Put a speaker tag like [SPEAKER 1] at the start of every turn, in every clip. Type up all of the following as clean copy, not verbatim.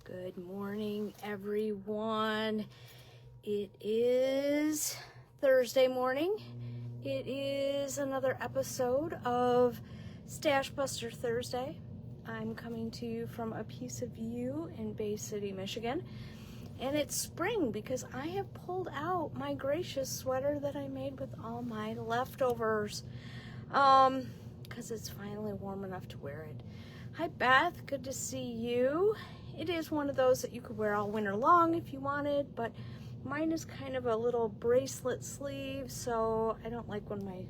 [SPEAKER 1] Good morning, everyone. It is Thursday morning. It is another episode of Stash Buster Thursday. I'm coming to you from a piece of view in Bay City, Michigan. And it's spring because I have pulled out my Gracious sweater that I made with all my leftovers. Because it's finally warm enough to wear it. Hi, Beth. Good to see you. It is one of those that you could wear all winter long if you wanted, but mine is kind of a little bracelet sleeve, so I don't like when my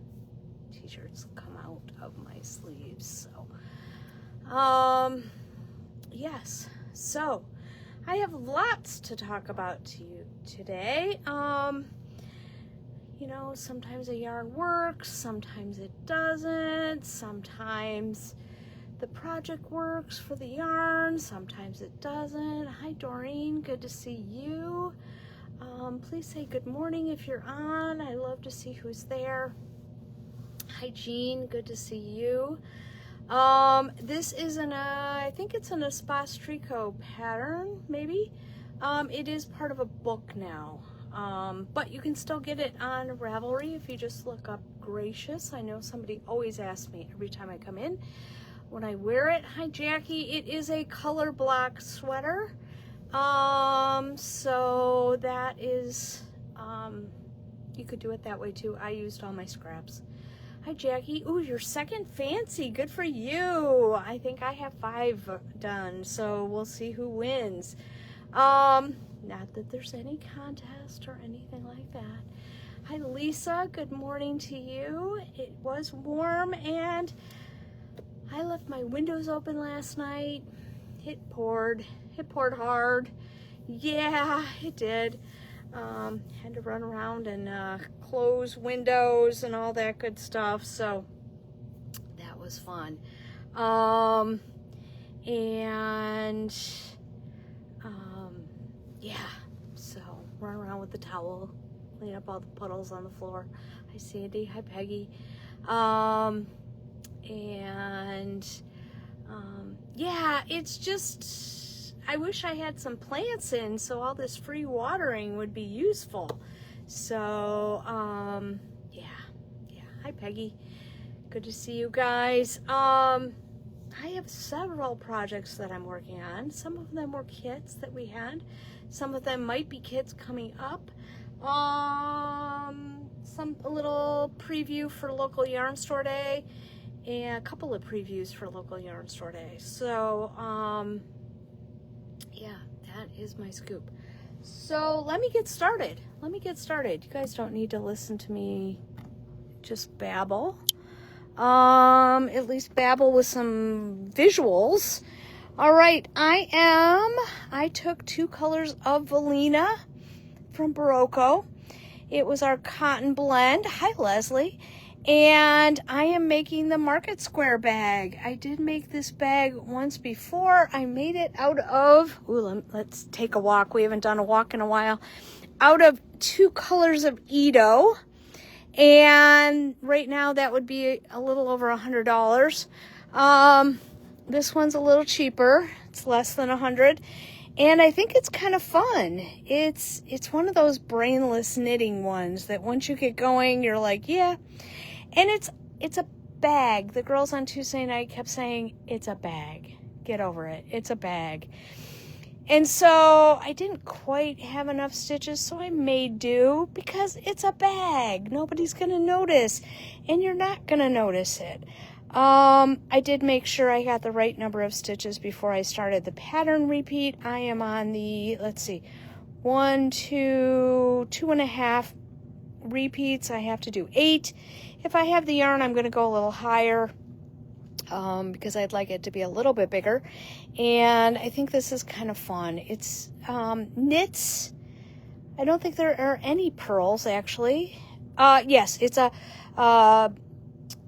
[SPEAKER 1] t-shirts come out of my sleeves. So, yes. So, I have lots to talk about to you today. You know, sometimes a yarn works, sometimes it doesn't, sometimes the project works for the yarn, sometimes it doesn't. Hi, Doreen, good to see you. Please say good morning if you're on. I love to see who's there. Hi, Jean, good to see you. This is I think it's an Espace Tricot pattern, maybe. It is part of a book now, but you can still get it on Ravelry if you just look up Gracious. I know somebody always asks me every time I come in when I wear it. Hi, Jackie. It is a color block sweater. So that is, you could do it that way too. I used all my scraps. Hi, Jackie. Ooh, your second fancy. Good for you. I think I have 5 done, so we'll see who wins. Not that there's any contest or anything like that. Hi, Lisa. Good morning to you. It was warm and I left my windows open last night. It poured hard. Yeah, it did. Had to run around and close windows and all that good stuff. So that was fun. Yeah, so run around with the towel, clean up all the puddles on the floor. Hi, Sandy. Hi, Peggy. Yeah, it's just, I wish I had some plants in so all this free watering would be useful. So, yeah. Hi, Peggy. Good to see you guys. I have several projects that I'm working on. Some of them were kits that we had. Some of them might be kits coming up. A little preview for Local Yarn Store Day. And a couple of previews for Local Yarn Store Day. So, yeah, that is my scoop. So let me get started. You guys don't need to listen to me just babble. At least babble with some visuals. All right, I took 2 colors of Velina from Barocco. It was our cotton blend. Hi, Leslie. And I am making the Market Square bag. I did make this bag once before. I made it out of, let's take a walk. We haven't done a walk in a while. Out of 2 colors of Edo. And right now that would be a little over $100. This one's a little cheaper. It's less than $100. And I think it's kind of fun. It's one of those brainless knitting ones that once you get going, you're like, yeah. And it's a bag. The girls on Tuesday night kept saying, it's a bag. Get over it. It's a bag. And so I didn't quite have enough stitches, so I made do because it's a bag. Nobody's going to notice, and you're not going to notice it. I did make sure I got the right number of stitches before I started the pattern repeat. I am on the, 1, 2, 2.5 repeats. I have to do 8. If I have the yarn, I'm going to go a little higher because I'd like it to be a little bit bigger. And I think this is kind of fun. It's knits. I don't think there are any pearls, actually. Yes, it's a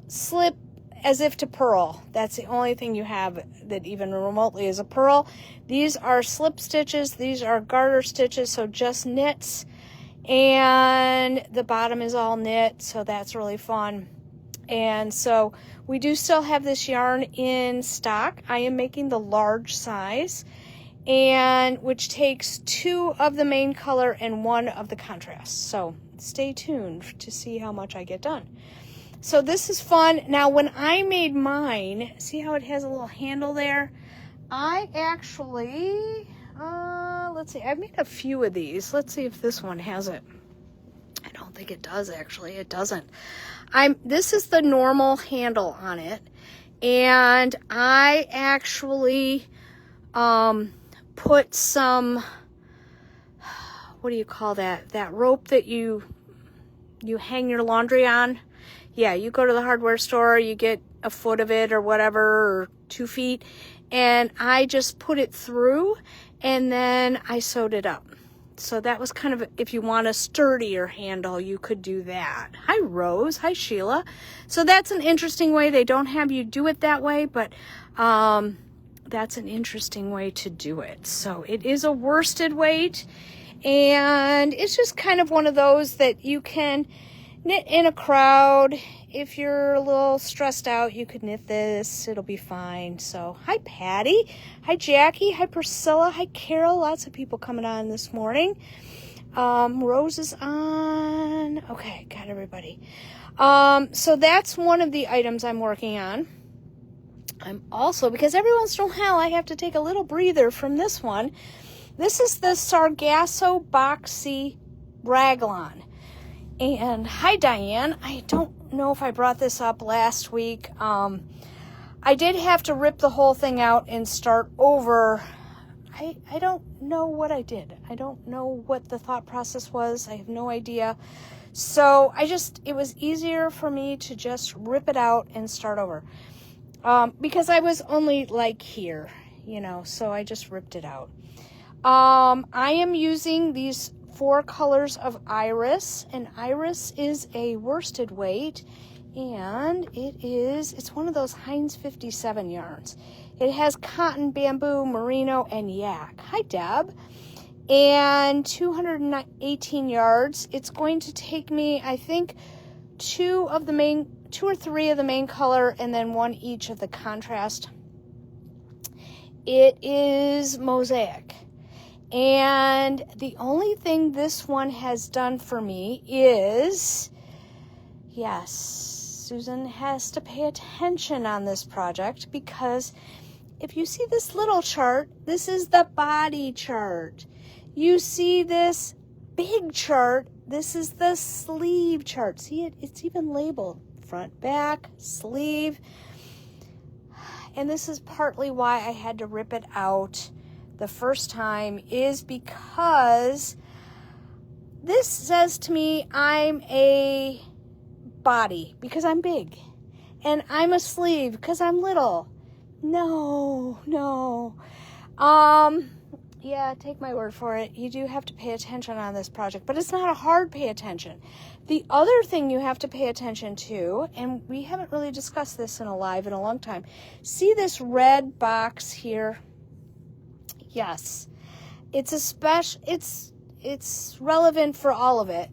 [SPEAKER 1] slip as if to purl. That's the only thing you have that even remotely is a purl. These are slip stitches. These are garter stitches, so just knits. And the bottom is all knit, so that's really fun. And so we do still have this yarn in stock. I am making the large size. and which takes 2 of the main color and 1 of the contrast. So stay tuned to see how much I get done. So this is fun. Now when I made mine, see how it has a little handle there? I actually, let's see, I've made a few of these. Let's see if this one has it. I don't think it does, actually. It doesn't. This is the normal handle on it. And I actually put some, what do you call that? That rope that you hang your laundry on. Yeah, you go to the hardware store, you get a foot of it or whatever, or 2 feet. And I just put it through and then I sewed it up. So that was kind of, if you want a sturdier handle, you could do that. Hi, Rose. Hi, Sheila. So that's an interesting way. They don't have you do it that way, but that's an interesting way to do it. So it is a worsted weight, and it's just kind of one of those that you can knit in a crowd. If you're a little stressed out, you could knit this. It'll be fine. So, hi, Patty. Hi, Jackie. Hi, Priscilla. Hi, Carol. Lots of people coming on this morning. Rose is on. Okay, got everybody. So that's one of the items I'm working on. I'm also, because every once in a while I have to take a little breather from this one. This is the Sargasso Boxy Raglan. And hi, Diane. I don't know if I brought this up last week. I did have to rip the whole thing out and start over. I don't know what I did. I don't know what the thought process was. I have no idea. So it was easier for me to just rip it out and start over. Because I was only like here, so I just ripped it out. I am using these 4 colors of Iris, and Iris is a worsted weight, and it's one of those Heinz 57 yarns. It has cotton, bamboo, merino, and yak. Hi, Deb. And 218 yards. It's going to take me, I think, 2 or 3 of the main color, and then 1 each of the contrast. It is mosaic. And the only thing this one has done for me is, yes, Susan has to pay attention on this project, because if you see this little chart, this is the body chart. You see this big chart, this is the sleeve chart. See it? It's even labeled front, back, sleeve. And this is partly why I had to rip it out the first time, is because this says to me I'm a body because I'm big, and I'm a sleeve because I'm little. No. Yeah, take my word for it. You do have to pay attention on this project, but it's not a hard pay attention. The other thing you have to pay attention to, and we haven't really discussed this in a long time. See this red box here? Yes, it's relevant for all of it.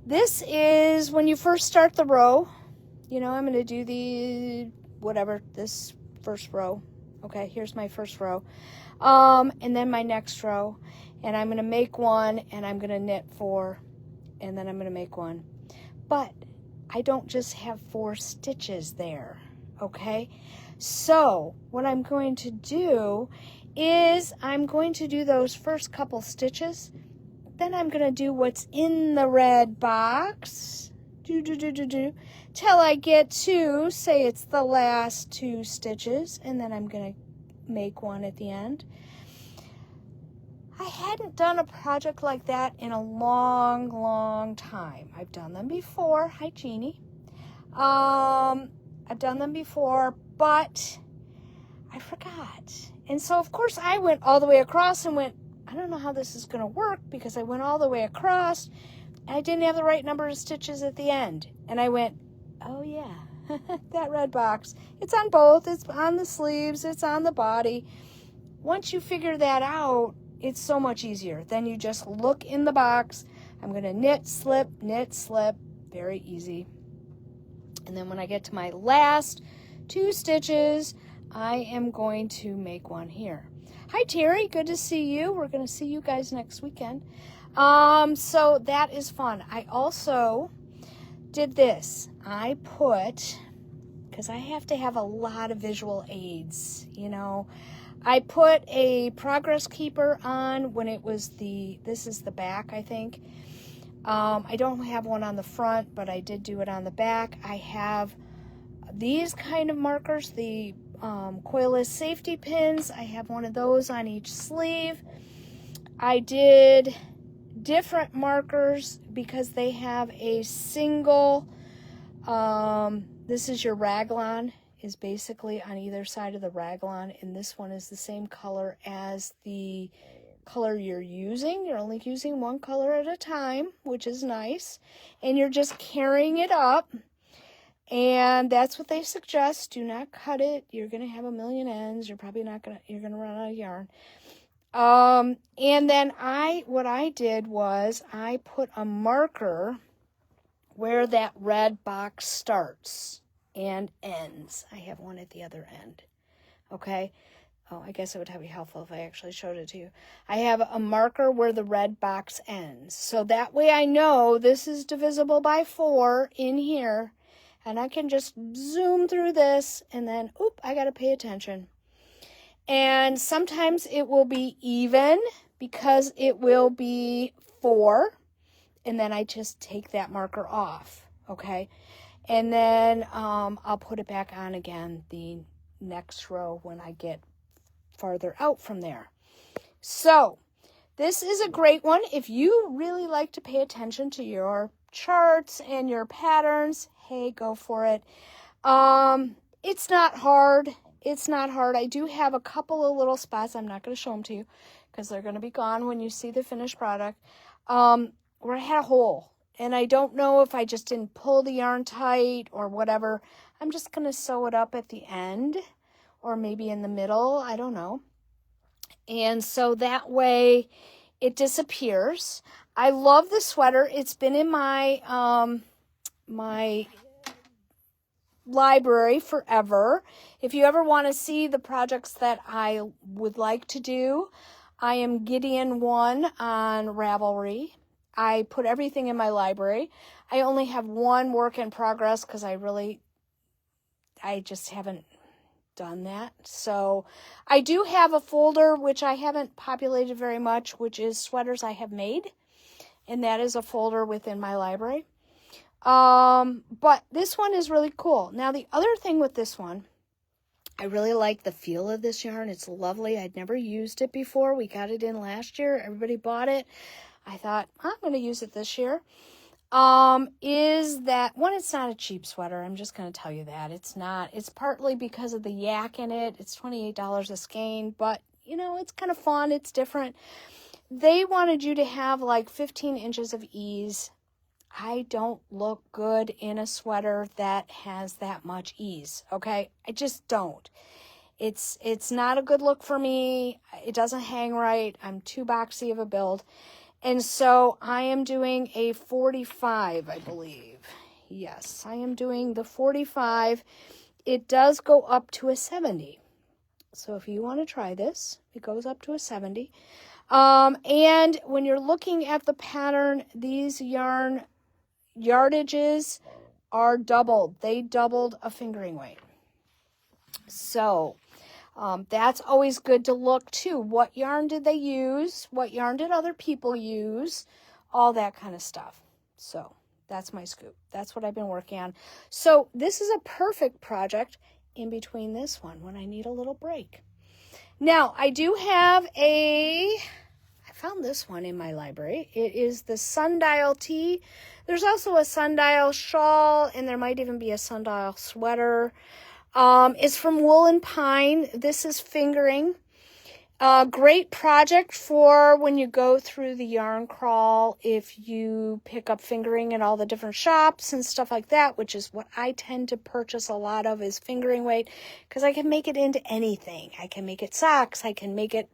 [SPEAKER 1] This is when you first start the row. I'm going to do this first row. Okay, here's my first row. And then my next row. And I'm going to make 1, and I'm going to knit 4, and then I'm going to make 1. But I don't just have 4 stitches there. Okay, so what I'm going to do is I'm going to do those first couple stitches, then I'm going to do what's in the red box, till I get to, say it's the last 2 stitches, and then I'm going to make 1 at the end. I hadn't done a project like that in a long time. I've done them before. Hi, Jeannie. I've done them before, but I forgot. And so, of course, I went all the way across and went, I don't know how this is going to work, because I went all the way across and I didn't have the right number of stitches at the end. And I went, oh yeah, that red box. It's on both. It's on the sleeves. It's on the body. Once you figure that out, it's so much easier. Then you just look in the box. I'm going to knit, slip, very easy. And then when I get to my last 2 stitches, I am going to make 1 here. Hi, Terry. Good to see you. We're going to see you guys next weekend. So that is fun. I also did this. I put, because I have to have a lot of visual aids, you know, I put a progress keeper on when it was this is the back, I think. I don't have one on the front, but I did do it on the back. I have these kind of markers, the coilless safety pins. I have one of those on each sleeve. I did different markers because they have a single, this is your raglan, is basically on either side of the raglan, and this one is the same color as the color you're using. You're only using one color at a time, which is nice, and you're just carrying it up. And that's what they suggest. Do not cut it. You're going to have a million ends. You're probably not going to, you're going to run out of yarn. And then what I did was I put a marker where that red box starts and ends. I have one at the other end. Okay. Oh, I guess it would be helpful if I actually showed it to you. I have a marker where the red box ends. So that way I know this is divisible by 4 in here. And I can just zoom through this and then, oop, I got to pay attention. And sometimes it will be even because it will be 4. And then I just take that marker off, okay? And then I'll put it back on again the next row when I get farther out from there. So this is a great one. If you really like to pay attention to your charts and your patterns, hey, go for it. It's not hard. It's not hard. I do have a couple of little spots. I'm not going to show them to you because they're going to be gone when you see the finished product. Where I had a hole, and I don't know if I just didn't pull the yarn tight or whatever. I'm just going to sew it up at the end or maybe in the middle. I don't know. And so that way it disappears. I love the sweater. It's been in my my library forever. If you ever want to see the projects that I would like to do, I am Gideon 1 on Ravelry. I put everything in my library. I only have one work in progress because I just haven't done that. So I do have a folder which I haven't populated very much, which is sweaters I have made. And that is a folder within my library. But this one is really cool. Now, the other thing with this one, I really like the feel of this yarn. It's lovely. I'd never used it before. We got it in last year. Everybody bought it. I thought, I'm going to use it this year. Is that, one, it's not a cheap sweater. I'm just going to tell you that. It's not. It's partly because of the yak in it. It's $28 a skein, but, you know, it's kind of fun. It's different. They wanted you to have like 15 inches of ease. I don't look good in a sweater that has that much ease, okay? I just don't. It's not a good look for me. It doesn't hang right. I'm too boxy of a build. And so I am doing a 45, I believe. Yes, I am doing the 45. It does go up to a 70. So if you want to try this, it goes up to a 70. And when you're looking at the pattern, these yarn yardages are doubled. They doubled a fingering weight. So that's always good to look too. What yarn did they use? What yarn did other people use? All that kind of stuff. So that's my scoop. That's what I've been working on. So this is a perfect project in between this one when I need a little break. Now, I do have I found this one in my library. It is the Sundial Tee. There's also a Sundial shawl, and there might even be a Sundial sweater. It's from Wool and Pine. This is fingering. Great project for when you go through the yarn crawl, if you pick up fingering at all the different shops and stuff like that, which is what I tend to purchase a lot of, is fingering weight, because I can make it into anything. I can make it socks. I can make it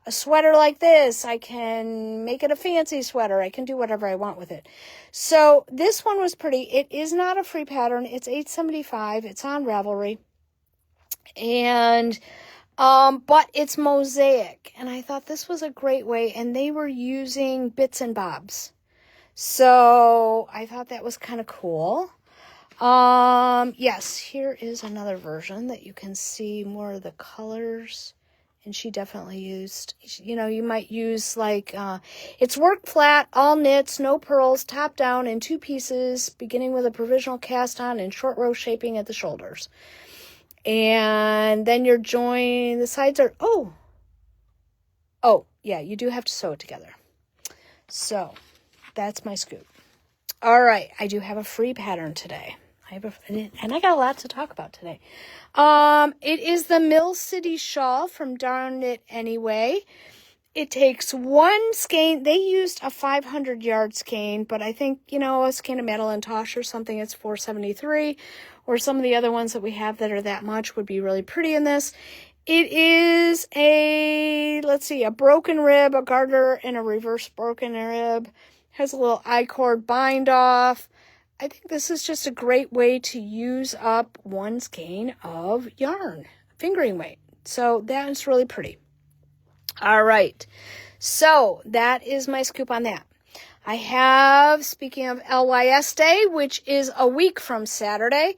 [SPEAKER 1] a sweater like this. I can make it a fancy sweater. I can do whatever I want with it. So this one was pretty. It is not a free pattern. It's $8.75. It's on Ravelry. And But it's mosaic, and I thought this was a great way, and they were using bits and bobs. So I thought that was kind of cool. Yes, here is another version that you can see more of the colors. And she definitely used, you might use like, it's work flat, all knits, no purls, top down in 2 pieces, beginning with a provisional cast on and short row shaping at the shoulders. And then you're joining, the sides are, oh, yeah, you do have to sew it together. So that's my scoop. All right, I do have a free pattern today. And I got a lot to talk about today. It is the Mill City Shawl from Darn It Anyway. It takes 1 skein. They used a 500 yard skein, but I think, a skein of Madeline Tosh or something, it's 473, or some of the other ones that we have that are that much would be really pretty in this. It is a broken rib, a garter, and a reverse broken rib. Has a little I-cord bind off. I think this is just a great way to use up 1 skein of yarn, fingering weight. So that is really pretty. All right. So that is my scoop on that. I have, speaking of LYS Day, which is a week from Saturday,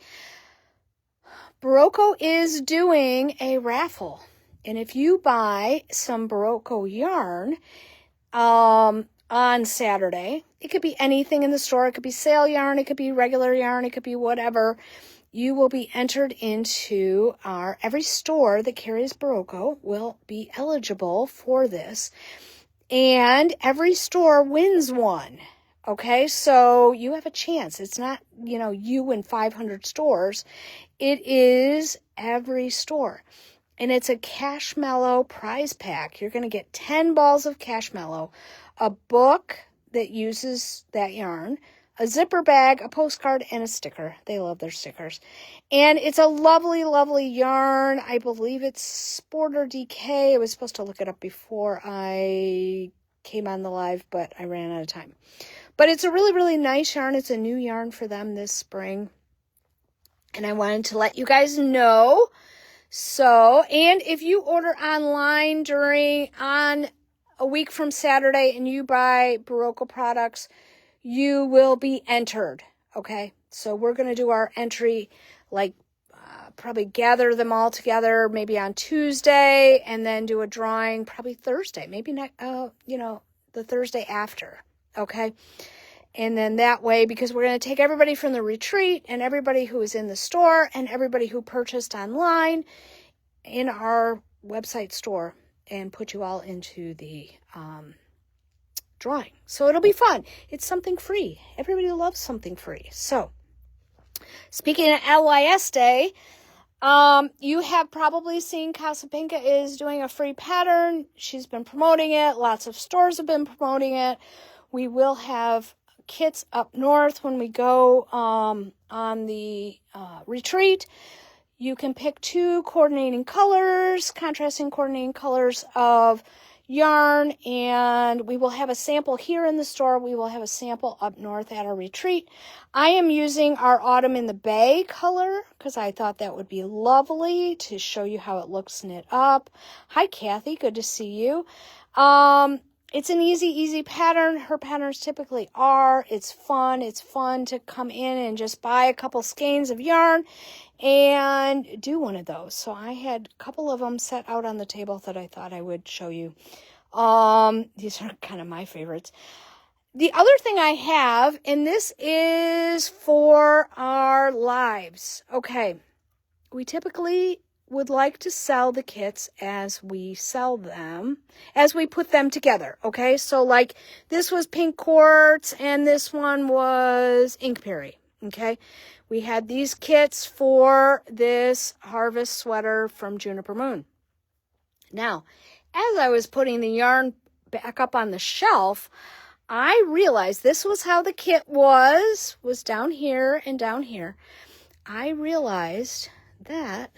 [SPEAKER 1] Barocco is doing a raffle. And if you buy some Barocco yarn, on Saturday, it could be anything in the store. It could be sale yarn. It could be regular yarn. It could be whatever. You will be entered into every store that carries Barocco will be eligible for this. And every store wins one. Okay, so you have a chance. It's not, you and 500 stores. It is every store. And it's a Cashmellow prize pack. You're going to get 10 balls of Cashmellow, a book that uses that yarn, a zipper bag, a postcard, and a sticker. They love their stickers. And it's a lovely, lovely yarn. I believe it's Sport or DK. I was supposed to look it up before I came on the live, but I ran out of time. But it's a really, really nice yarn. It's a new yarn for them this spring. And I wanted to let you guys know. So, and if you order online on a week from Saturday and you buy Barocco products, you will be entered. Okay. So we're going to do our entry, probably gather them all together, maybe on Tuesday, and then do a drawing probably Thursday, maybe not, the Thursday after. Okay. And then that way, because we're going to take everybody from the retreat and everybody who is in the store and everybody who purchased online in our website store and put you all into the drawing. So it'll be fun. It's something free. Everybody loves something free. So speaking of LYS Day, you have probably seen Casa Pinka is doing a free pattern. She's been promoting it. Lots of stores have been promoting it. We will have kits up north when we go on the retreat. You can pick 2 contrasting coordinating colors of yarn, and we will have a sample here in the store. We will have a sample up north at our retreat. I am using our Autumn in the Bay color because I thought that would be lovely to show you how it looks knit up. Hi, Kathy. Good to see you. It's an easy pattern. Her patterns typically are. It's fun. It's fun to come in and just buy a couple skeins of yarn and do one of those. So I had a couple of them set out on the table that I thought I would show you. These are kind of my favorites. The other thing I have, and this is for our lives. Okay. We typically would like to sell the kits as we sell them, as we put them together, okay? So, this was Pink Quartz, and this one was Inkberry, okay? We had these kits for this Harvest sweater from Juniper Moon. Now, as I was putting the yarn back up on the shelf, I realized this was how the kit was down here and down here. I realized that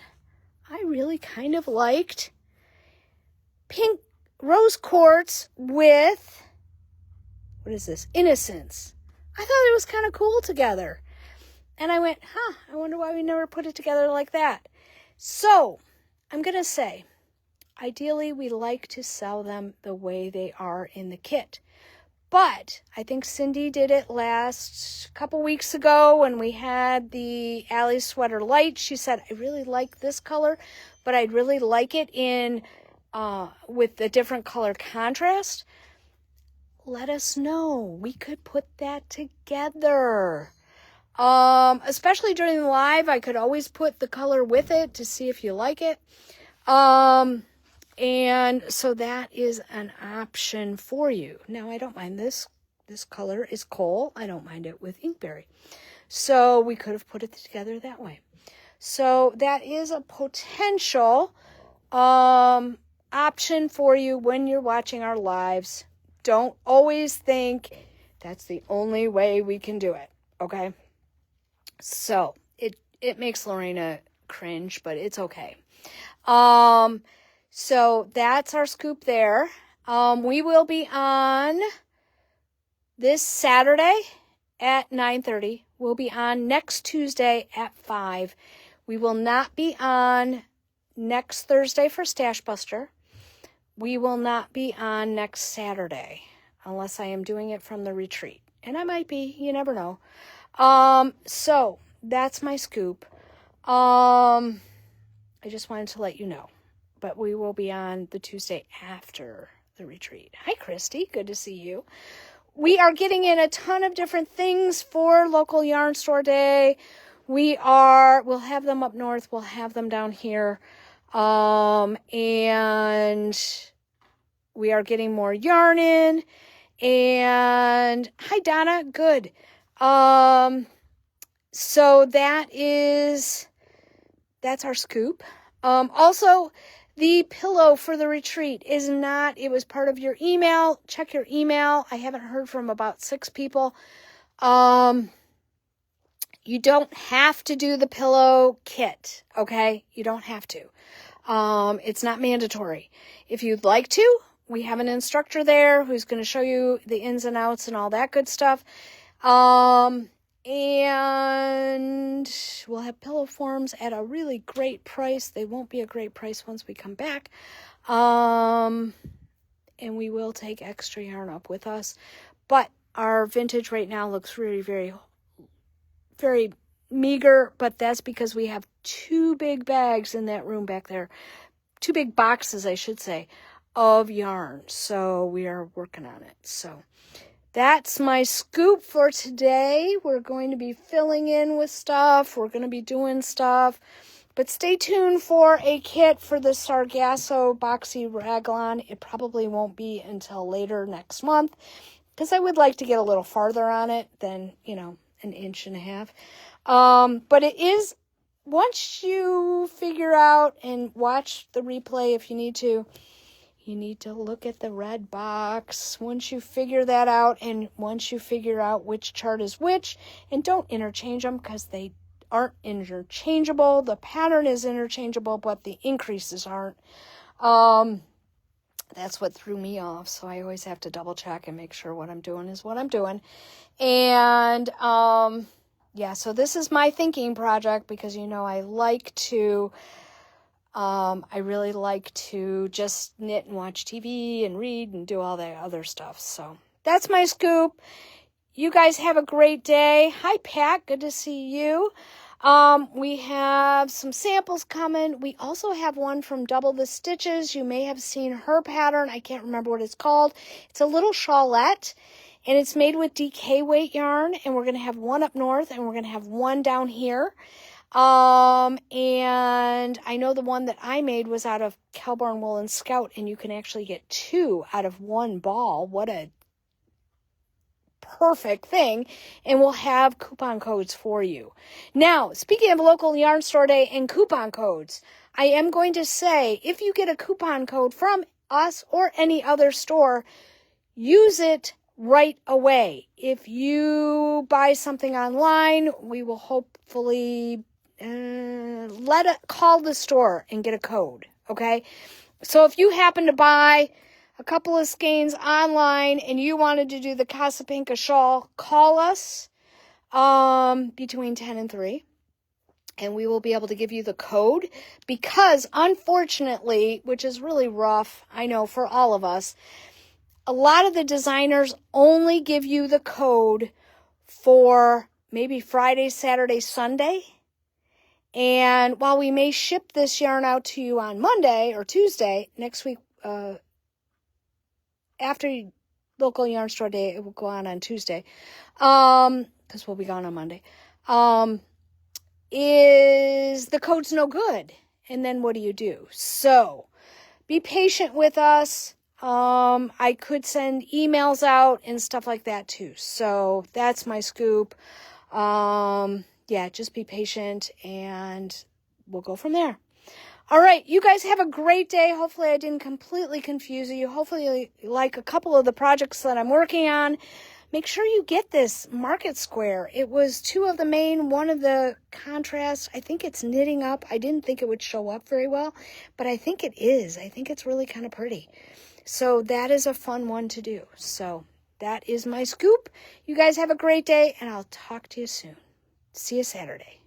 [SPEAKER 1] I really kind of liked pink rose quartz with, what is this? Innocence. I thought it was kind of cool together. And I went, I wonder why we never put it together like that. So I'm going to say Ideally, we like to sell them the way they are in the kit. But I think Cindy did it last couple weeks ago when we had the Allie Sweater Light. She said, I really like this color, but I'd really like it in with a different color contrast. Let us know. We could put that together. Especially during the live, I could always put the color with it to see if you like it. And so that is an option for you. Now, I don't mind this. This color is coal. I don't mind it with inkberry. So we could have put it together that way. So that is a potential option for you when you're watching our lives. Don't always think that's the only way we can do it, okay? So it makes Lorena cringe, but it's okay. So that's our scoop there. We will be on this Saturday at 9:30. We'll be on next Tuesday at 5. We will not be on next Thursday for Stash Buster. We will not be on next Saturday unless I am doing it from the retreat. And I might be, you never know. So that's my scoop. I just wanted to let you know. But we will be on the Tuesday after the retreat. Hi, Christy. Good to see you. We are getting in a ton of different things for Local Yarn Store Day. We'll have them up north. We'll have them down here. And we are getting more yarn in. And hi, Donna. Good. So that's our scoop. Also, the pillow for the retreat it was part of your email. Check your email. I haven't heard from about 6 people. You don't have to do the pillow kit, okay? You don't have to. It's not mandatory. If you'd like to, we have an instructor there who's going to show you the ins and outs and all that good stuff. And we'll have pillow forms at a really great price. They won't be a great price once we come back. And we will take extra yarn up with us. But our vintage right now looks really very, very meager. But that's because we have 2 big bags in that room back there. 2 big boxes, I should say, of yarn. So we are working on it. So that's my scoop for today. We're going to be filling in with stuff. We're going to be doing stuff. But stay tuned for a kit for the Sargasso Boxy Raglan. It probably won't be until later next month because I would like to get a little farther on it than, an inch and a half. But it is, once you figure out and watch the replay if you need to, you need to look at the red box. Once you figure that out and once you figure out which chart is which, and don't interchange them because they aren't interchangeable. The pattern is interchangeable, but the increases aren't. That's what threw me off. So I always have to double check and make sure what I'm doing is what I'm doing. And so this is my thinking project because, I like to... I really like to just knit and watch TV and read and do all that other stuff. So that's my scoop. You guys have a great day. Hi, Pat. Good to see you. We have some samples coming. We also have one from Double the Stitches. You may have seen her pattern. I can't remember what it's called. It's a little shawlette, and it's made with DK weight yarn. And we're going to have one up north, and we're going to have one down here. And I know the one that I made was out of Kelborn Wool and Scout, and you can actually get 2 out of 1 ball. What a perfect thing. And we'll have coupon codes for you. Now, speaking of Local Yarn Store Day and coupon codes, I am going to say, if you get a coupon code from us or any other store, use it right away. If you buy something online, we will hopefully call the store and get a code, okay? So if you happen to buy a couple of skeins online and you wanted to do the Casapinka shawl, call us between 10 and 3. and we will be able to give you the code, because unfortunately, which is really rough, I know, for all of us, a lot of the designers only give you the code for maybe Friday, Saturday, Sunday. And while we may ship this yarn out to you on Monday or Tuesday, next week, after local yarn store day, it will go on Tuesday, because we'll be gone on Monday, is the code's no good. And then what do? So be patient with us. I could send emails out and stuff like that too. So that's my scoop. Yeah, just be patient and we'll go from there. All right, you guys have a great day. Hopefully I didn't completely confuse you. Hopefully you like a couple of the projects that I'm working on. Make sure you get this Market Square. It was 2 of the main, 1 of the contrast. I think it's knitting up. I didn't think it would show up very well, but I think it is. I think it's really kind of pretty. So that is a fun one to do. So that is my scoop. You guys have a great day, and I'll talk to you soon. See you Saturday.